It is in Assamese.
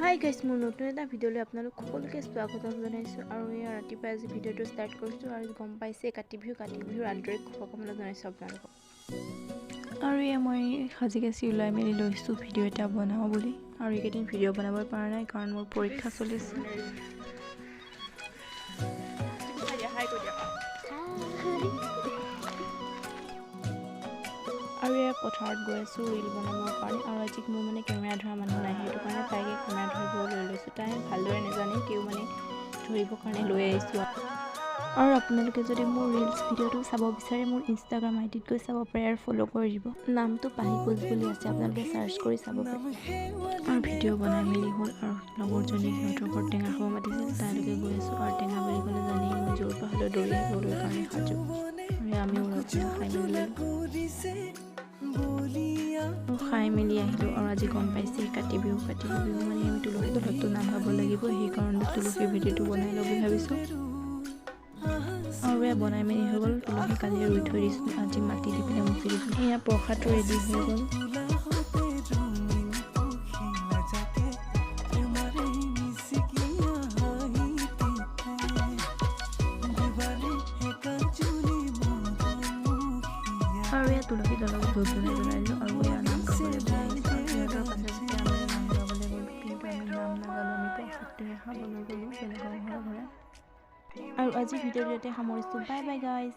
হাই গাইজ মোৰ নতুন এটা ভিডিঅ'লৈ আপোনালোক সকলোকে স্বাগতম জনাইছোঁ আৰু ইয়াৰ ৰাতিপুৱা আজি ভিডিঅ'টো ষ্টাৰ্ট কৰিছোঁ আৰু গম পাইছে কাতি বিহুৰ আন্তৰিক শুভকামনা জনাইছোঁ আপোনালোকক আৰু এয়া মই সাজি কাচি ওলাই মেলি লৈছোঁ ভিডিঅ' এটা বনাওঁ বুলি আৰু এইকেইদিন ভিডিঅ' বনাব পৰা নাই কাৰণ মোৰ পৰীক্ষা চলিছে আৰু ইয়াৰ পথাৰত গৈ আছোঁ ৰীল বনাবৰ কাৰণে আৰু আজি মোৰ মানে কেমেৰা ধৰা মানুহ নাই সেইটো কাৰণে তাইকে কেমেৰা ধৰিব লৈ লৈছোঁ তাই ভালদৰে নাজানে কেও মানে ধৰিবৰ কাৰণে লৈ আহিছোঁ আৰু আপোনালোকে যদি মোৰ ৰীলছ ভিডিঅ'টো চাব বিচাৰে মোৰ ইনষ্টাগ্ৰাম আইডিত গৈ চাব পাৰে আৰু ফ'ল' কৰি দিব নামটো পাহিকুজ বুলি আছে আপোনালোকে চাৰ্চ কৰি চাব পাৰে আৰু ভিডিঅ' বনাই মেলি হ'ল আৰু লগৰজনী সিহঁতৰ ঘৰত টেঙা খাব মাতিছিল তাইলৈকে গৈ আছোঁ আৰু টেঙা বুলি ক'লে জানি মই জোৰ পৰা হ'লেও দৌৰি আহিবলৈ কাৰণে সাজু আৰু আমিও খাই মেলি আহিলোঁ আৰু আজি গম পাইছে কাতি বিহু মানে আমি তুলসী তলতটো নাভাব লাগিব সেইকাৰণে তুলসী ভিডিঅ'টো বনাই ল'ব বুলি ভাবিছোঁ আৰু এয়া বনাই মেলি হৈ গ'ল তুলসী কালি ৰুই থৈ দিছোঁ আজি মাটি দি পিনে মুচি দিছোঁ এয়া প্ৰসাদটো ৰেডি হৈ গ'ল আৰু এয়া তুলসী তলত ভোগ বনাইলোঁ আৰু এয়া নাম গাবলৈ বনাইছোঁ সিহঁতৰ পাছে আমি নাম গাবলৈ গ'লোঁ কিন্তু আমি নাম নাগালোঁ আমি প্ৰসাদটোহে খাবলৈ গ'লোঁ বেলেগৰ ঘৰে ঘৰে আৰু আজি ভিডিঅ'টো ইয়াতে সামৰিছোঁ বাই বাই গাইজ